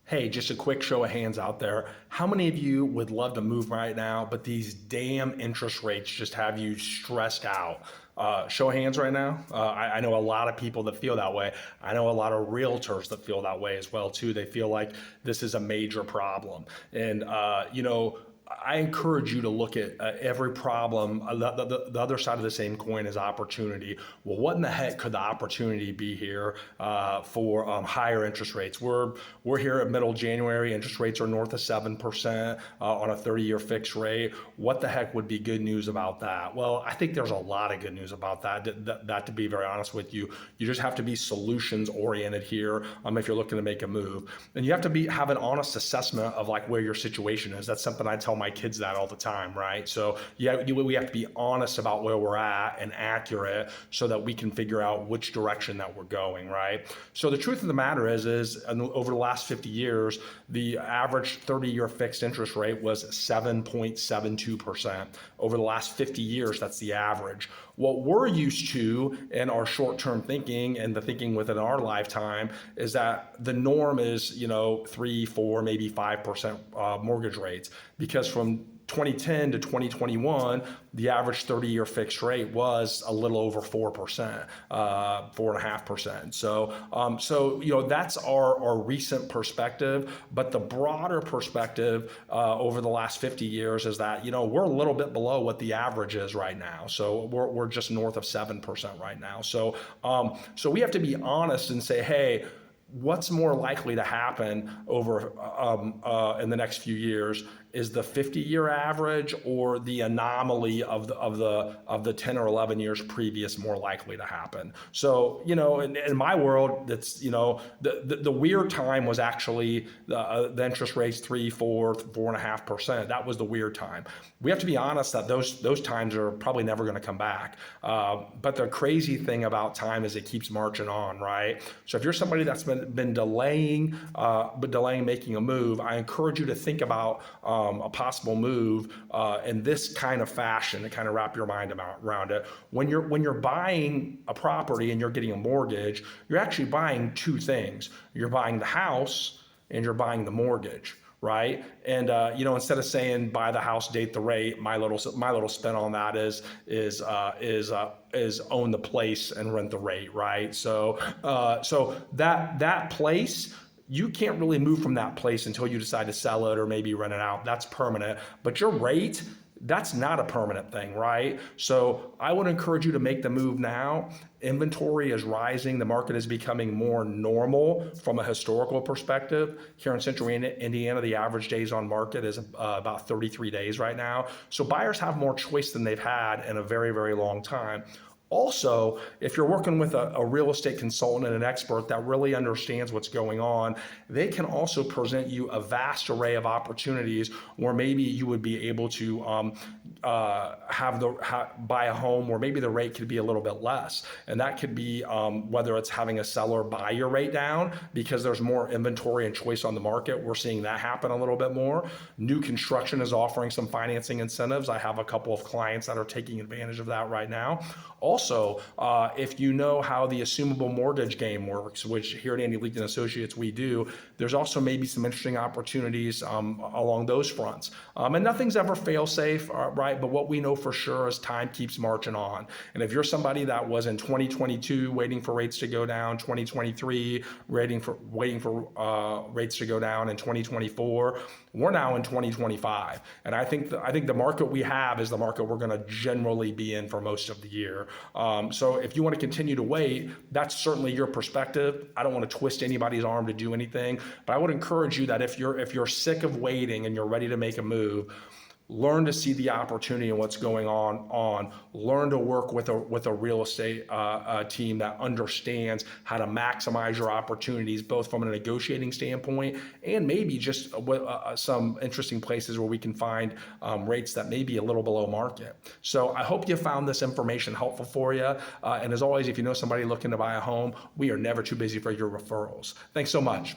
Hey, just a quick show of hands out there. How many of you would love to move right now, but these damn interest rates just have you stressed out? Show of hands right now. I know a lot of people that feel that way. I know a lot of realtors that feel that way as well too. They feel like this is a major problem, and I encourage you to look at every problem. The other side of the same coin is opportunity. Well, what in the heck could the opportunity be here for higher interest rates? We're here at middle January. Interest rates are north of 7% on a 30-year fixed rate. What the heck would be good news about that? Well, I think there's a lot of good news about that to be very honest with you, you just have to be solutions oriented here if you're looking to make a move, and you have to have an honest assessment of like where your situation is. That's something I tell my kids that all the time, right? So yeah, we have to be honest about where we're at and accurate so that we can figure out which direction that we're going, right? So the truth of the matter is over the last 50 years, the average 30-year fixed interest rate was 7.72%. Over the last 50 years, that's the average. What we're used to in our short-term thinking and the thinking within our lifetime is that the norm is, 3, 4, maybe 5% mortgage rates, because from 2010 to 2021, the average 30-year fixed rate was a little over 4%, 4.5%. So that's our recent perspective. But the broader perspective over the last 50 years is that we're a little bit below what the average is right now. So we're just north of 7% right now. So we have to be honest and say, hey, what's more likely to happen over in the next few years? Is the 50-year average or the anomaly of the 10 or 11 years previous more likely to happen? So in my world, that's the weird time was actually the interest rates 3, 4, 4.5%. That was the weird time. We have to be honest that those times are probably never going to come back. But the crazy thing about time is it keeps marching on, right? So if you're somebody that's been delaying making a move, I encourage you to think about a possible move in this kind of fashion to kind of wrap your mind around it. When you're buying a property and you're getting a mortgage, you're actually buying two things. You're buying the house and you're buying the mortgage, right? And instead of saying buy the house, date the rate, my little spin on that is own the place and rent the rate, right? So that place, you can't really move from that place until you decide to sell it or maybe rent it out. That's permanent. But your rate, that's not a permanent thing, right? So I would encourage you to make the move now. Inventory is rising. The market is becoming more normal from a historical perspective. Here in central Indiana, the average days on market is about 33 days right now. So buyers have more choice than they've had in a very, very long time. Also, if you're working with a real estate consultant and an expert that really understands what's going on, they can also present you a vast array of opportunities where maybe you would be able to buy a home where maybe the rate could be a little bit less. And that could be whether it's having a seller buy your rate down because there's more inventory and choice on the market. We're seeing that happen a little bit more. New construction is offering some financing incentives. I have a couple of clients that are taking advantage of that right now. Also, if you know how the assumable mortgage game works, which here at Andy Liechty and Associates we do, there's also maybe some interesting opportunities along those fronts. And nothing's ever fail-safe, right? But what we know for sure is time keeps marching on. And if you're somebody that was in 2022 waiting for rates to go down, 2023 waiting for rates to go down, in 2024, we're now in 2025. And I think the market we have is the market we're going to generally be in for most of the year. So if you want to continue to wait, that's certainly your perspective. I don't want to twist anybody's arm to do anything, but I would encourage you that if you're sick of waiting and you're ready to make a move, learn to see the opportunity and what's going on. Learn to work with a real estate team that understands how to maximize your opportunities, both from a negotiating standpoint and maybe just some interesting places where we can find rates that may be a little below market. So I hope you found this information helpful for you. And as always, if you know somebody looking to buy a home, we are never too busy for your referrals. Thanks so much.